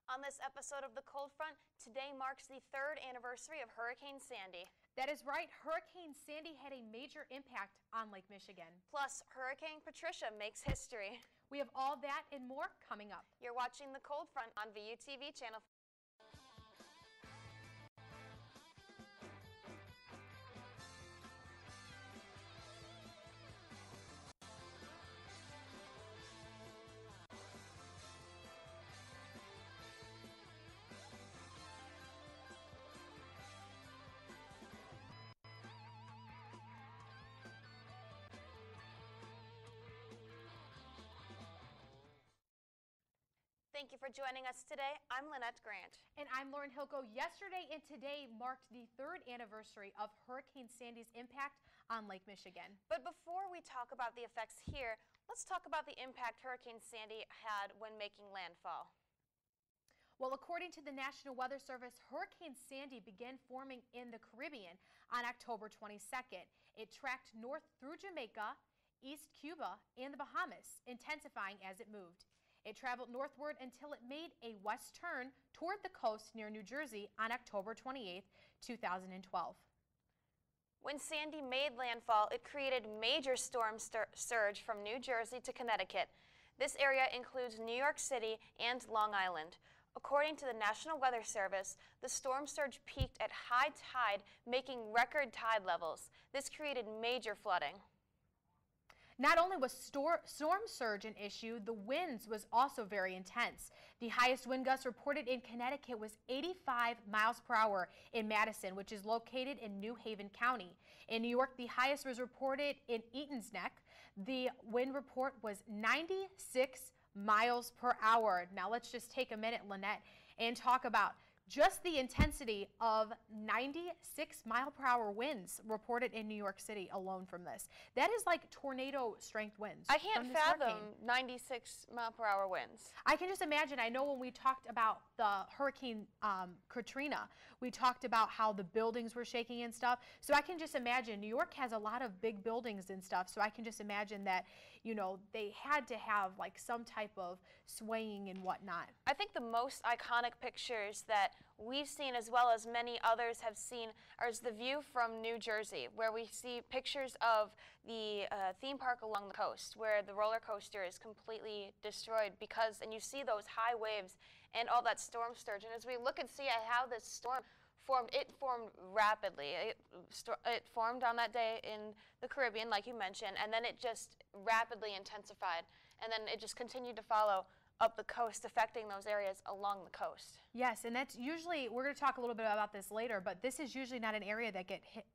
On this episode of The Cold Front, today marks the 3rd anniversary of Hurricane Sandy. That is right. Hurricane Sandy had a major impact on Lake Michigan. Plus, Hurricane Patricia makes history. We have all that and more coming up. You're watching The Cold Front on VUTV Channel. Thank you for joining us today. I'm Lynnette Grant. And I'm Hilko. Yesterday and today marked the 3rd anniversary of Hurricane Sandy's impact on Lake Michigan. But before we talk about the effects here, let's talk about the impact Hurricane Sandy had when making landfall. Well, according to the National Weather Service, Hurricane Sandy began forming in the Caribbean on October 22nd. It tracked north through Jamaica, East Cuba, and the Bahamas, intensifying as it moved. It traveled northward until it made a west turn toward the coast near New Jersey on October 28, 2012. When Sandy made landfall, it created major storm surge from New Jersey to Connecticut. This area includes New York City and Long Island. According to the National Weather Service, the storm surge peaked at high tide, making record tide levels. This created major flooding. Not only was storm surge an issue, the winds was also very intense. The highest wind gust reported in Connecticut was 85 miles per hour in Madison, which is located in New Haven County. In New York, the highest was reported in Eaton's Neck. The wind report was 96 miles per hour. Now let's just take a minute, Lynnette, and talk about just the intensity of 96 mile per hour winds reported in New York City alone from this. That is like tornado strength winds. I can't fathom 96 mile per hour winds. I can just imagine. I know when we talked about the Hurricane Katrina, we talked about how the buildings were shaking and stuff. So I can just imagine. New York has a lot of big buildings and stuff. So I can just imagine that, you know, they had to have like some type of swaying and whatnot. I think the most iconic pictures that we've seen, as well as many others have seen, is the view from New Jersey, where we see pictures of the theme park along the coast, where the roller coaster is completely destroyed and you see those high waves and all that storm surge. And as we look and see at how this storm formed, it formed rapidly. It formed on that day in the Caribbean, like you mentioned, and then it just rapidly intensified, and then it just continued to follow up the coast, affecting those areas along the coast. Yes, and that's usually, we're going to talk a little bit about this later, but this is usually not an area that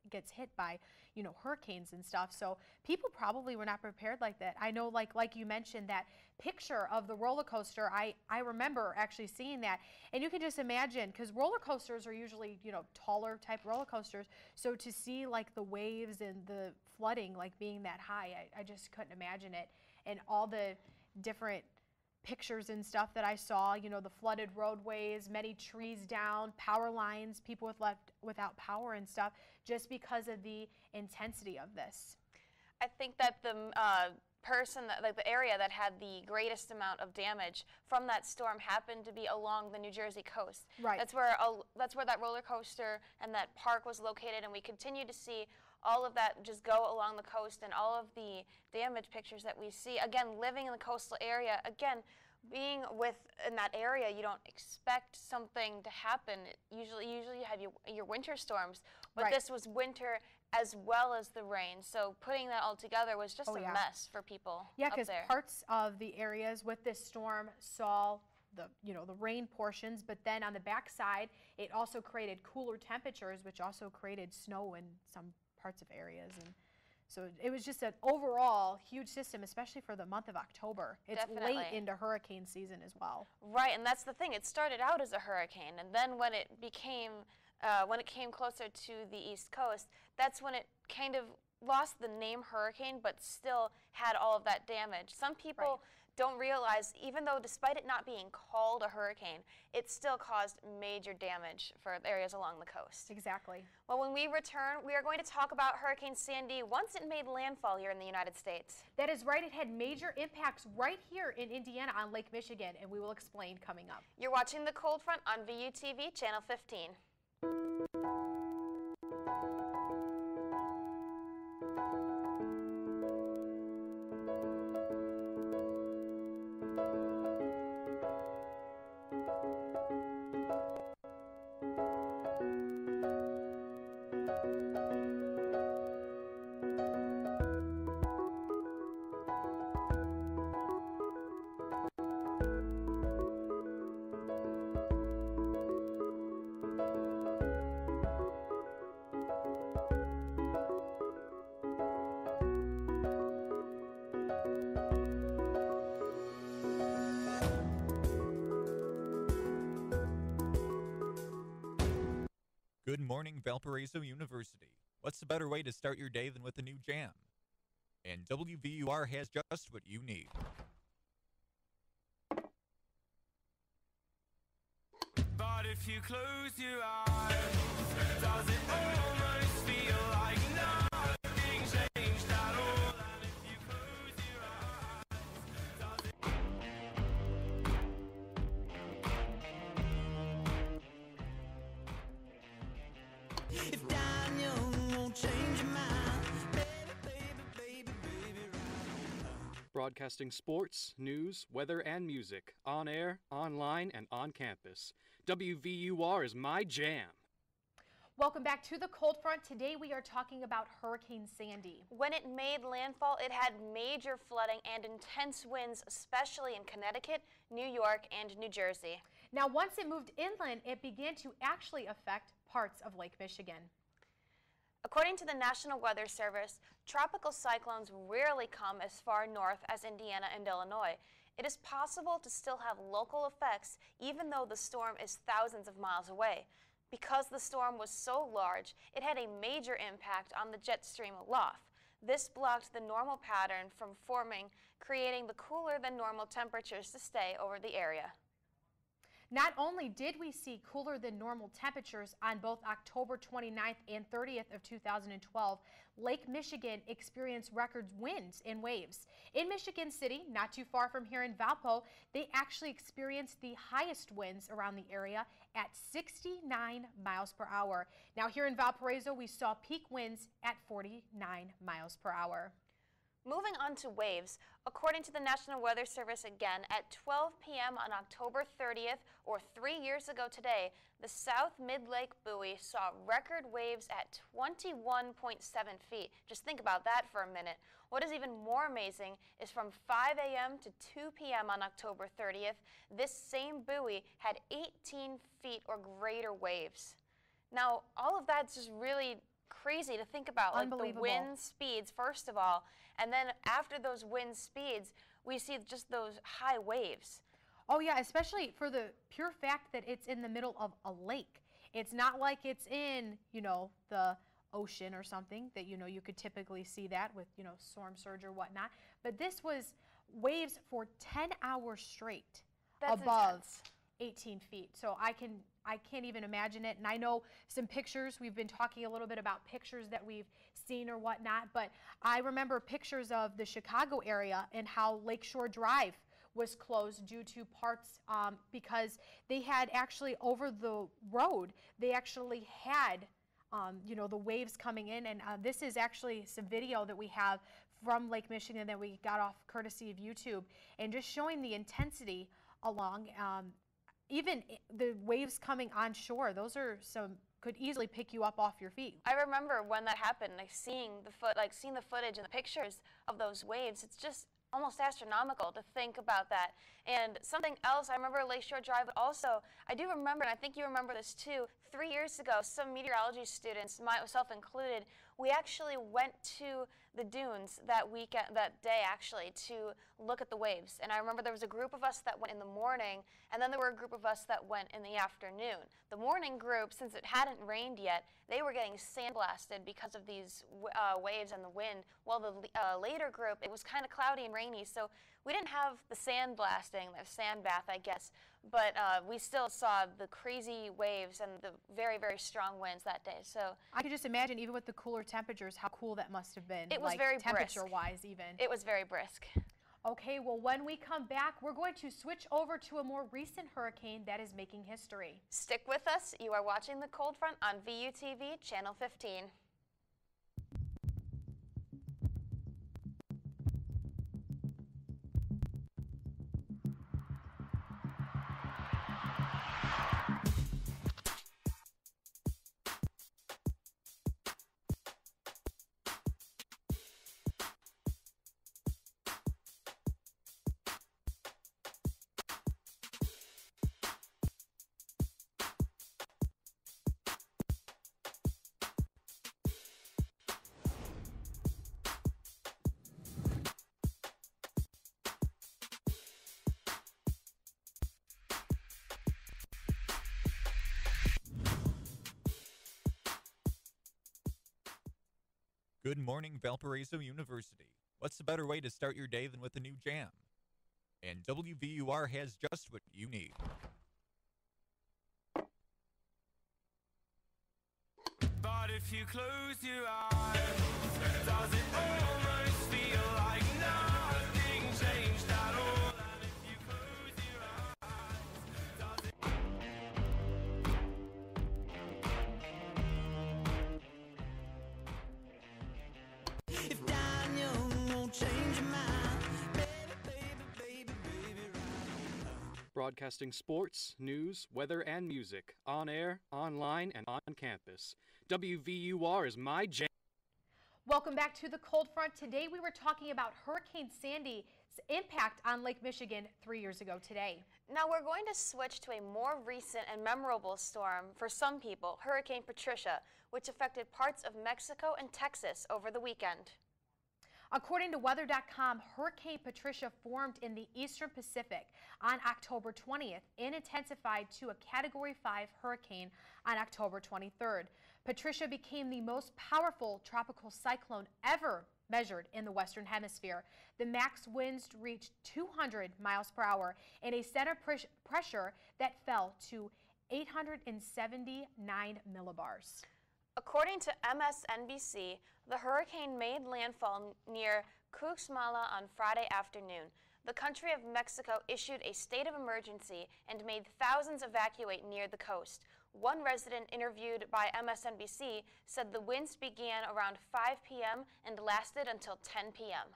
gets hit by, you know, hurricanes and stuff. So people probably were not prepared like that. I know, like you mentioned, that picture of the roller coaster, I remember actually seeing that, and you can just imagine, because roller coasters are usually, you know, taller type roller coasters, so to see like the waves and the flooding like being that high, I just couldn't imagine it. And all the different pictures and stuff that I saw, you know, the flooded roadways, many trees down, power lines, people without power and stuff, just because of the intensity of this. I think that the the area that had the greatest amount of damage from that storm happened to be along the New Jersey coast. Right. That's where that roller coaster and that park was located, and we continue to see all of that just go along the coast, and all of the damage pictures that we see. Again, living in the coastal area, again, being in that area, you don't expect something to happen. Usually you have your winter storms, but right. This was winter as well as the rain. So putting that all together was just a mess for people. Yeah, because parts of the areas with this storm saw the rain portions, but then on the backside, it also created cooler temperatures, which also created snow in some parts of areas. And so it was just an overall huge system, especially for the month of October. It's Definitely late into hurricane season as well. Right, and that's the thing. It started out as a hurricane, and then when it came closer to the East Coast, that's when it kind of lost the name hurricane, but still had all of that damage. Some people don't realize, even though despite it not being called a hurricane, it still caused major damage for areas along the coast. Exactly. Well, when we return, we are going to talk about Hurricane Sandy once it made landfall here in the United States. That is right. It had major impacts right here in Indiana on Lake Michigan, and we will explain coming up. You're watching The Cold Front on VUTV Channel 15. Good morning, Valparaiso University. What's a better way to start your day than with a new jam? And WVUR has just what you need. But if you close your eyes, does it almost feel like nothing changed at all? And if you close your eyes, does it... If dying young won't change your mind, baby, right. Broadcasting sports, news, weather, and music on air, online, and on campus. WVUR is my jam. Welcome back to the Cold Front. Today we are talking about Hurricane Sandy. When it made landfall, it had major flooding and intense winds, especially in Connecticut, New York, and New Jersey. Now, once it moved inland, it began to actually affect parts of Lake Michigan. According to the National Weather Service, tropical cyclones rarely come as far north as Indiana and Illinois. It is possible to still have local effects even though the storm is thousands of miles away. Because the storm was so large, it had a major impact on the jet stream aloft. This blocked the normal pattern from forming, creating the cooler than normal temperatures to stay over the area. Not only did we see cooler than normal temperatures on both October 29th and 30th of 2012, Lake Michigan experienced record winds and waves. In Michigan City, not too far from here in Valpo, they actually experienced the highest winds around the area at 69 miles per hour. Now here in Valparaiso, we saw peak winds at 49 miles per hour. Moving on to waves, according to the National Weather Service again, at 12 p.m. on October 30th, or 3 years ago today, the South Mid-Lake buoy saw record waves at 21.7 feet. Just think about that for a minute. What is even more amazing is from 5 a.m. to 2 p.m. on October 30th, this same buoy had 18 feet or greater waves. Now, all of that's just really crazy to think about, like the wind speeds first of all, and then after those wind speeds we see just those high waves. Oh yeah, especially for the pure fact that it's in the middle of a lake. It's not like it's in, the ocean or something that, you could typically see that with, storm surge or whatnot. But this was waves for 10 hours straight. That's above intense. 18 feet. So I can't even imagine it. And I know some pictures, we've been talking a little bit about pictures that we've seen or whatnot, but I remember pictures of the Chicago area and how Lakeshore Drive was closed due to parts because they had actually over the road, they actually had the waves coming in. And this is actually some video that we have from Lake Michigan that we got off courtesy of YouTube, and just showing the intensity along even the waves coming on shore. Those are could easily pick you up off your feet. I remember when that happened, seeing the footage and the pictures of those waves. It's just almost astronomical to think about that. And something else, I remember Lakeshore Drive, but also I do remember, and I think you remember this too, 3 years ago, some meteorology students, myself included, we actually went to the dunes that day actually, to look at the waves. And I remember there was a group of us that went in the morning, and then there were a group of us that went in the afternoon. The morning group, since it hadn't rained yet, they were getting sandblasted because of these waves and the wind, while the later group, it was kind of cloudy and rainy, so we didn't have the sandblasting, the sand bath, I guess, but we still saw the crazy waves and the very, very strong winds that day. So I could just imagine, even with the cooler temperatures, how cool that must have been. It was very brisk. Temperature-wise, even. It was very brisk. Okay, well, when we come back, we're going to switch over to a more recent hurricane that is making history. Stick with us. You are watching the Cold Front on VUTV, Channel 15. Good morning, Valparaiso University. What's a better way to start your day than with a new jam? And WVUR has just what you need. But if you close your eyes, does it almost feel like nothing changed at all? And if you close your eyes, does it... If Daniel won't change your mind, baby, right. Broadcasting sports, news, weather, and music on air, online, and on campus. WVUR is my jam. Welcome back to the Cold Front. Today we were talking about Hurricane Sandy's impact on Lake Michigan 3 years ago today. Now we're going to switch to a more recent and memorable storm for some people, Hurricane Patricia, which affected parts of Mexico and Texas over the weekend. According to weather.com, Hurricane Patricia formed in the eastern Pacific on October 20th and intensified to a Category 5 hurricane on October 23rd. Patricia became the most powerful tropical cyclone ever measured in the Western Hemisphere. The max winds reached 200 miles per hour and a center pressure that fell to 879 millibars. According to MSNBC, the hurricane made landfall near Cuxmala on Friday afternoon. The country of Mexico issued a state of emergency and made thousands evacuate near the coast. One resident interviewed by MSNBC said the winds began around 5 p.m. and lasted until 10 p.m.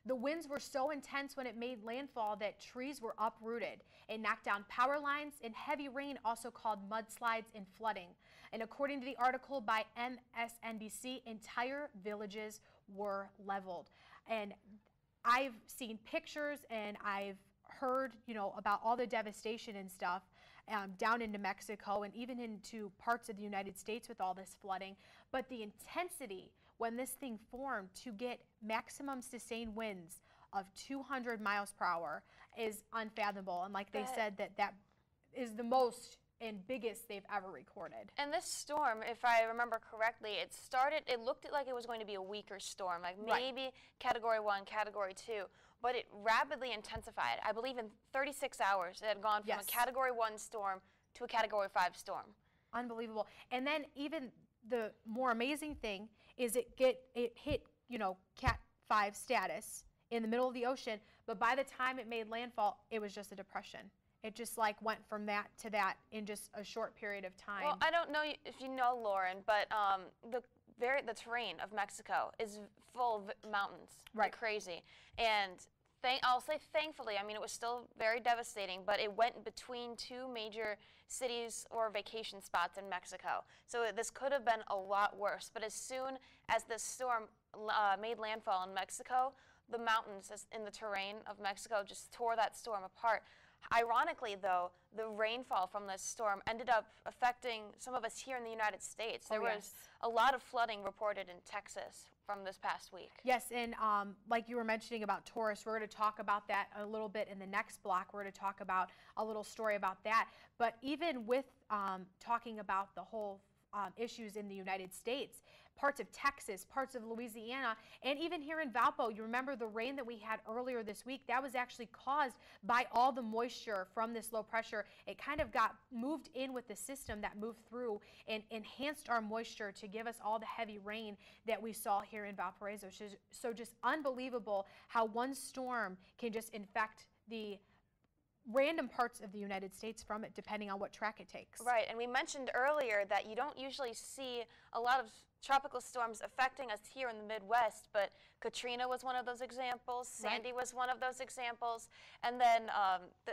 The winds were so intense when it made landfall that trees were uprooted. It knocked down power lines, and heavy rain also caused mudslides and flooding. And according to the article by MSNBC, entire villages were leveled. And I've seen pictures and I've heard, about all the devastation and stuff down into Mexico and even into parts of the United States with all this flooding. But the intensity when this thing formed to get maximum sustained winds of 200 miles per hour is unfathomable. And like they said, that is the most and biggest they've ever recorded. And this storm, if I remember correctly, it looked like it was going to be a weaker storm, like maybe Category 1, Category 2, but it rapidly intensified. I believe in 36 hours it had gone from a Category 1 storm to a Category 5 storm. Unbelievable. And then even the more amazing thing is it hit, Cat 5 status in the middle of the ocean, but by the time it made landfall, it was just a depression. It just went from that to that in just a short period of time. Well, I don't know if you know, Lauren, but the terrain of Mexico is full of mountains. Right. Crazy. And I'll say thankfully, I mean, it was still very devastating, but it went between two major cities or vacation spots in Mexico. So this could have been a lot worse. But as soon as this storm made landfall in Mexico, the mountains in the terrain of Mexico just tore that storm apart. Ironically, though, the rainfall from this storm ended up affecting some of us here in the United States. There was a lot of flooding reported in Texas from this past week. Yes, and like you were mentioning about tourists, we're going to talk about that a little bit in the next block. We're going to talk about a little story about that. But even with talking about the whole issues in the United States, parts of Texas, parts of Louisiana, and even here in Valpo, you remember the rain that we had earlier this week, that was actually caused by all the moisture from this low pressure. It kind of got moved in with the system that moved through and enhanced our moisture to give us all the heavy rain that we saw here in Valparaiso. So just unbelievable how one storm can just infect the random parts of the United States from it, depending on what track it takes. Right, and we mentioned earlier that you don't usually see a lot of tropical storms affecting us here in the Midwest, but Katrina was one of those examples, Sandy was one of those examples, and then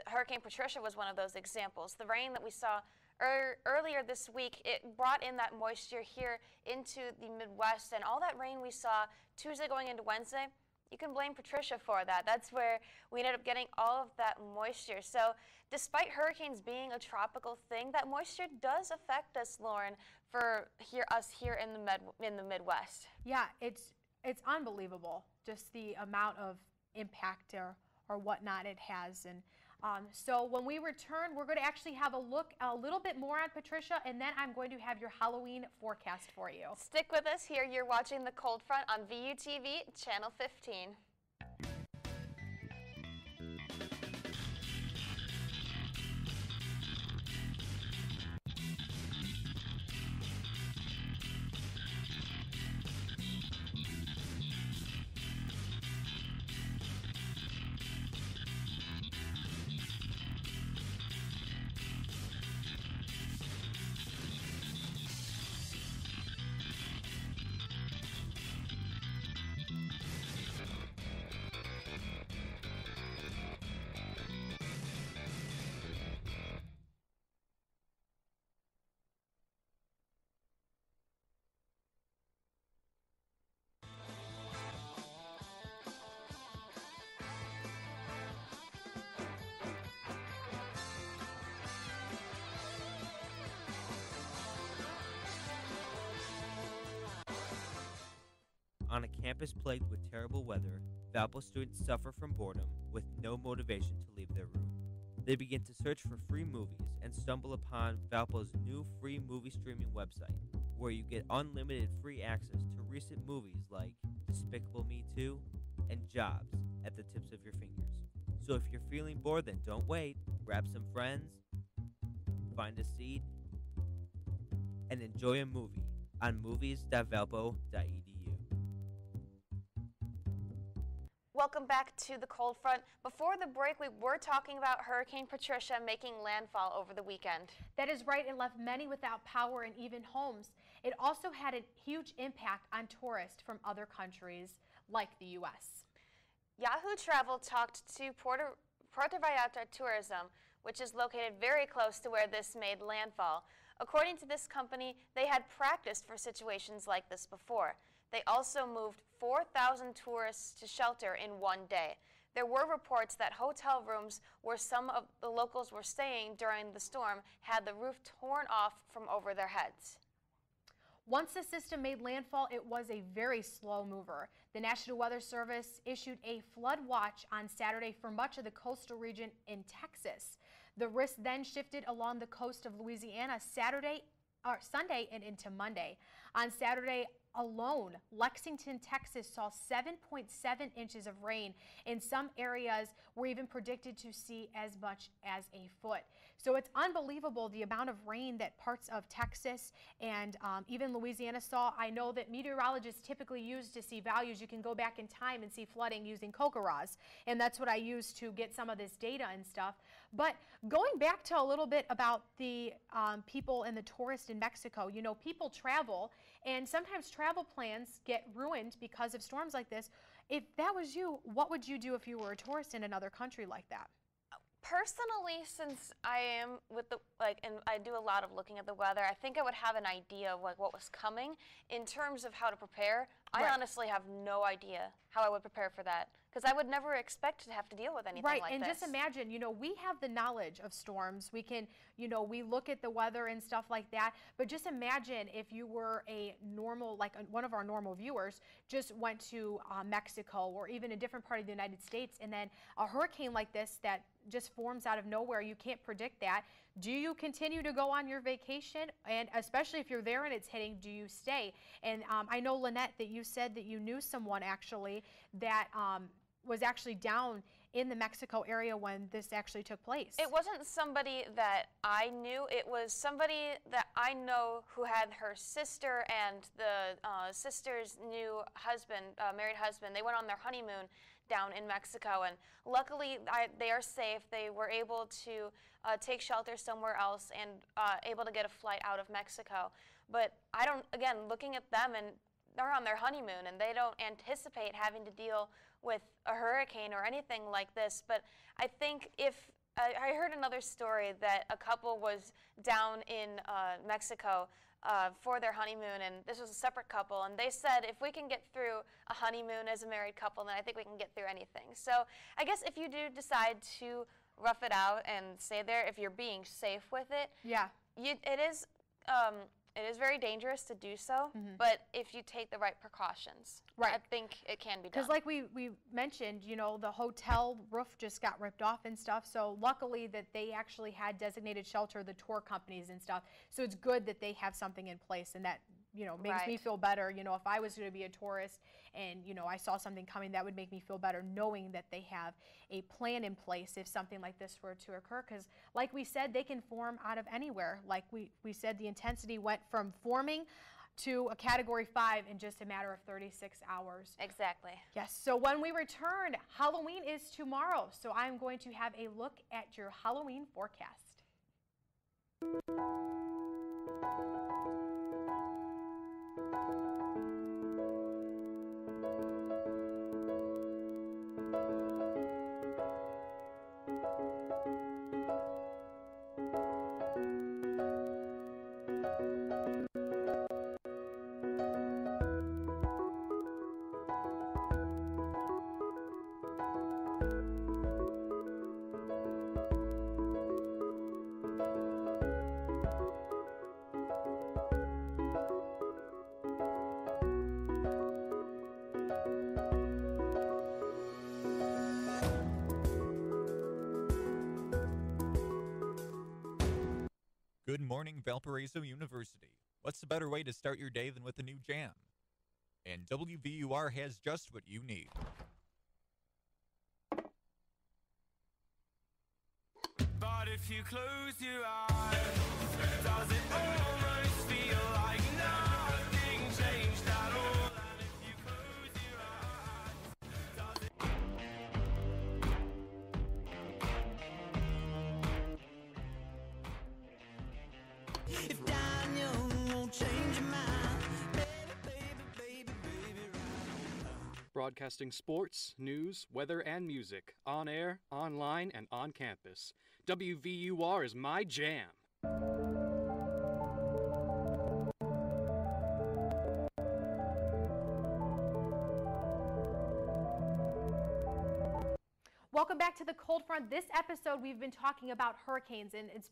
Hurricane Patricia was one of those examples. The rain that we saw earlier this week, it brought in that moisture here into the Midwest, and all that rain we saw Tuesday going into Wednesday, you can blame Patricia for that. That's where we ended up getting all of that moisture. So despite hurricanes being a tropical thing, that moisture does affect us, Lauren, for us here in the Midwest. Yeah, it's unbelievable, just the amount of impact or whatnot it has. And so when we return, we're going to actually have a look a little bit more on Patricia, and then I'm going to have your Halloween forecast for you. Stick with us here. You're watching The Cold Front on VUTV, Channel 15. On a campus plagued with terrible weather, Valpo students suffer from boredom with no motivation to leave their room. They begin to search for free movies and stumble upon Valpo's new free movie streaming website, where you get unlimited free access to recent movies like Despicable Me 2 and Jobs at the tips of your fingers. So if you're feeling bored, then don't wait. Grab some friends, find a seat, and enjoy a movie on movies.valpo.edu. Welcome back to the Cold Front. Before the break, we were talking about Hurricane Patricia making landfall over the weekend. That is right. It left many without power and even homes. It also had a huge impact on tourists from other countries like the U.S. Yahoo Travel talked to Puerto Vallarta Tourism, which is located very close to where this made landfall. According to this company, they had practiced for situations like this before. They also moved 4,000 tourists to shelter in one day. There were reports that hotel rooms where some of the locals were staying during the storm had the roof torn off from over their heads. Once the system made landfall, it was a very slow mover. The National Weather Service issued a flood watch on Saturday for much of the coastal region in Texas. The risk then shifted along the coast of Louisiana Sunday and into Monday. On Saturday alone, Lexington, Texas saw 7.7 inches of rain, and some areas were even predicted to see as much as a foot. So it's unbelievable the amount of rain that parts of Texas and even Louisiana saw. I know that meteorologists typically use to see values. You can go back in time and see flooding using CocoRa's, and that's what I use to get some of this data and stuff. But going back to a little bit about the people and the tourists in Mexico, you know, people travel, and sometimes travel plans get ruined because of storms like this. If that was you, what would you do if you were a tourist in another country like that? Personally, since I am with the and I do a lot of looking at the weather, I think I would have an idea of what was coming in terms of how to prepare. I honestly have no idea how I would prepare for that, because I would never expect to have to deal with anything like this. Right, and just imagine, you know, we have the knowledge of storms. We can, you know, we look at the weather and stuff like that, but just imagine if you were a normal, like one of our normal viewers, just went to Mexico or even a different part of the United States, and then a hurricane like this that just forms out of nowhere, you can't predict that. Do you continue to go on your vacation? And especially if you're there and it's hitting, do you stay? And I know, Lynnette, that you said that you knew someone actually that was actually down in the Mexico area when this actually took place. It wasn't somebody that I knew. It was somebody that I know who had her sister and the sister's new husband, married husband. They went on their honeymoon down in Mexico, and luckily they are safe. They were able to take shelter somewhere else and able to get a flight out of Mexico. But I don't, again, looking at them, and they're on their honeymoon and they don't anticipate having to deal with a hurricane or anything like this. But I think if I heard another story that a couple was down in Mexico for their honeymoon, and this was a separate couple, and they said if we can get through a honeymoon as a married couple, then I think we can get through anything. So I guess if you do decide to rough it out and stay there, if you're being safe with it, yeah, it is very dangerous to do so, but if you take the right precautions, right, I think it can be done. Because like we mentioned, you know, the hotel roof just got ripped off and stuff, so luckily that they actually had designated shelter, the tour companies and stuff, so it's good that they have something in place, and that, you know, makes me feel better. You know, if I was going to be a tourist and, you know, I saw something coming, that would make me feel better knowing that they have a plan in place if something like this were to occur. Because like we said, they can form out of anywhere. Like we said, the intensity went from forming to a Category 5 in just a matter of 36 hours. Exactly. Yes, so when we return, Halloween is tomorrow. So I'm going to have a look at your Halloween forecast. Good morning, Valparaiso University. What's a better way to start your day than with a new jam? And WVUR has just what you need. But if you close your eyes, does it almost feel like nothing changed at all? And if you close your eyes, does it... If dying young won't change your mind, baby, right. Broadcasting sports, news, weather, and music on air, online, and on campus. WVUR is my jam. Welcome back to the Cold Front. This episode we've been talking about hurricanes and in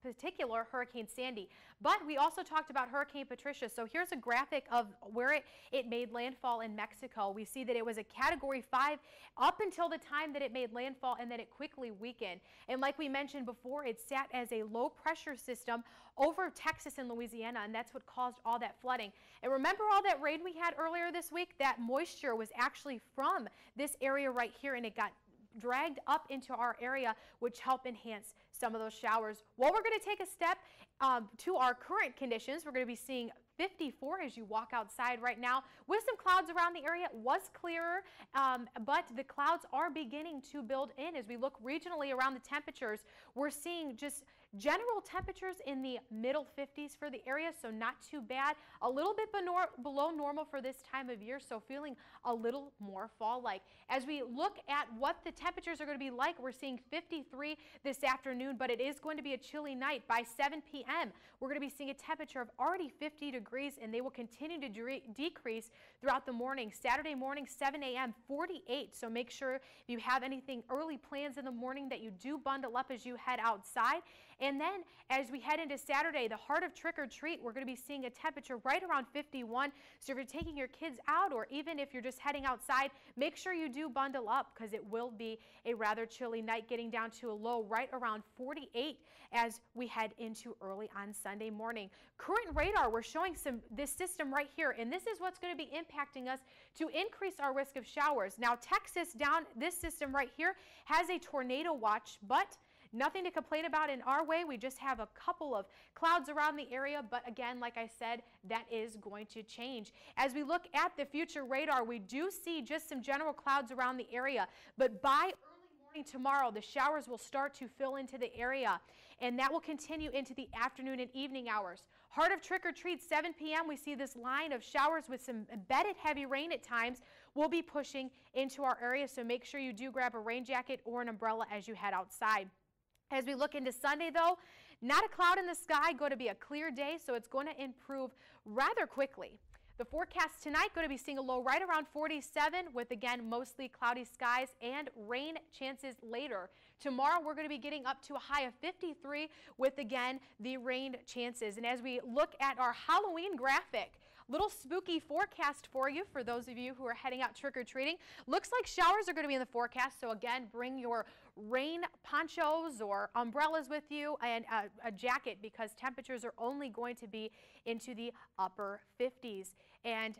particular Hurricane Sandy, but we also talked about Hurricane Patricia. So here's a graphic of where it made landfall in Mexico. We see that it was a Category 5 up until the time that it made landfall, and then it quickly weakened. And like we mentioned before, it sat as a low pressure system over Texas and Louisiana, and that's what caused all that flooding. And remember all that rain we had earlier this week? That moisture was actually from this area right here, and it got dragged up into our area, which helped enhance some of those showers. Well, we're going to take a step to our current conditions. We're going to be seeing 54 as you walk outside right now with some clouds around the area. It was clearer, but the clouds are beginning to build in. As we look regionally around the temperatures, we're seeing just General temperatures in the middle 50s for the area, so not too bad. A little bit below normal for this time of year, so feeling a little more fall-like. As we look at what the temperatures are going to be like, we're seeing 53 this afternoon, but it is going to be a chilly night. By 7 p.m., we're going to be seeing a temperature of already 50 degrees, and they will continue to decrease throughout the morning. Saturday morning, 7 a.m., 48. So make sure if you have anything early plans in the morning that you do bundle up as you head outside. And then as we head into Saturday, the heart of trick or treat, we're going to be seeing a temperature right around 51. So if you're taking your kids out, or even if you're just heading outside, make sure you do bundle up, because it will be a rather chilly night, getting down to a low right around 48 as we head into early on Sunday morning. Current radar, we're showing this system right here, and this is what's going to be impacting us to increase our risk of showers. Now, Texas, down this system right here, has a tornado watch, but nothing to complain about in our way. We just have a couple of clouds around the area, but again, like I said, that is going to change. As we look at the future radar, we do see just some general clouds around the area, but by early morning tomorrow, the showers will start to fill into the area, and that will continue into the afternoon and evening hours. Heart of trick or treat, 7 p.m., we see this line of showers with some embedded heavy rain at times will be pushing into our area, so make sure you do grab a rain jacket or an umbrella as you head outside. As we look into Sunday, though, not a cloud in the sky, going to be a clear day, so it's going to improve rather quickly. The forecast tonight, going to be seeing a low right around 47 with, again, mostly cloudy skies and rain chances later. Tomorrow, we're going to be getting up to a high of 53 with, again, the rain chances. And as we look at our Halloween graphic, little spooky forecast for you for those of you who are heading out trick-or-treating. Looks like showers are going to be in the forecast, so again, bring your rain ponchos or umbrellas with you and a jacket, because temperatures are only going to be into the upper 50s. And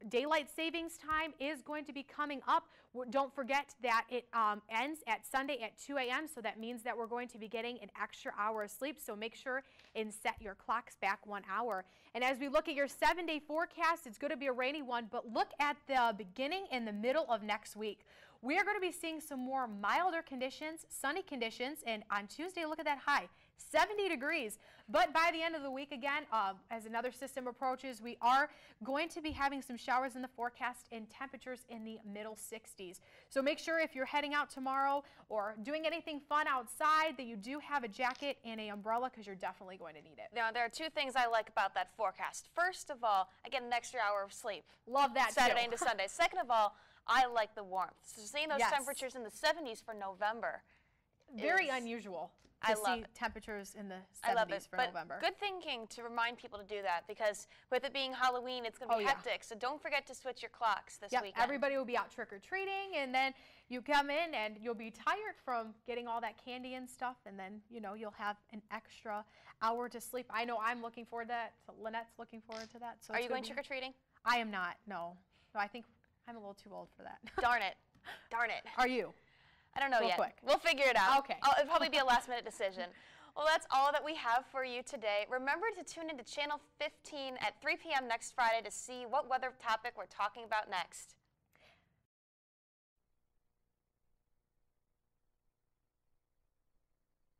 daylight savings time is going to be coming up. Don't forget that it ends at Sunday at 2 a.m., so that means that we're going to be getting an extra hour of sleep, so make sure and set your clocks back 1 hour. And as we look at your 7-day forecast, it's going to be a rainy one, but look at the beginning and the middle of next week. We are going to be seeing some more milder conditions, sunny conditions, and on Tuesday, look at that high, 70 degrees. But by the end of the week, again, as another system approaches, we are going to be having some showers in the forecast and temperatures in the middle 60s. So make sure if you're heading out tomorrow or doing anything fun outside that you do have a jacket and an umbrella, because you're definitely going to need it. Now, there are two things I like about that forecast. First of all, I get an extra hour of sleep. Love that Saturday too. into Sunday. Second of all, I like the warmth. So seeing those Yes. temperatures in the 70s for November. Very is- unusual I to love see it. temperatures in the I love 70s it, for but November. good thinking to remind people to do that, because with it being Halloween, it's going to be Oh, yeah. hectic. So don't forget to switch your clocks this Yep, weekend. everybody will be out trick-or-treating, and then you come in and you'll be tired from getting all that candy and stuff, and then, you know, you'll have an extra hour to sleep. I know I'm looking forward to that. So Lynette's looking forward to that. So Are it's you gonna going be- trick-or-treating? I am not, no. No, I think I'm a little too old for that. Darn it. Darn it. Are you? I don't know Real yet. quick. We'll figure it out. Okay. It'll probably be a last-minute decision. Well, that's all that we have for you today. Remember to tune into Channel 15 at 3 p.m. next Friday to see what weather topic we're talking about next.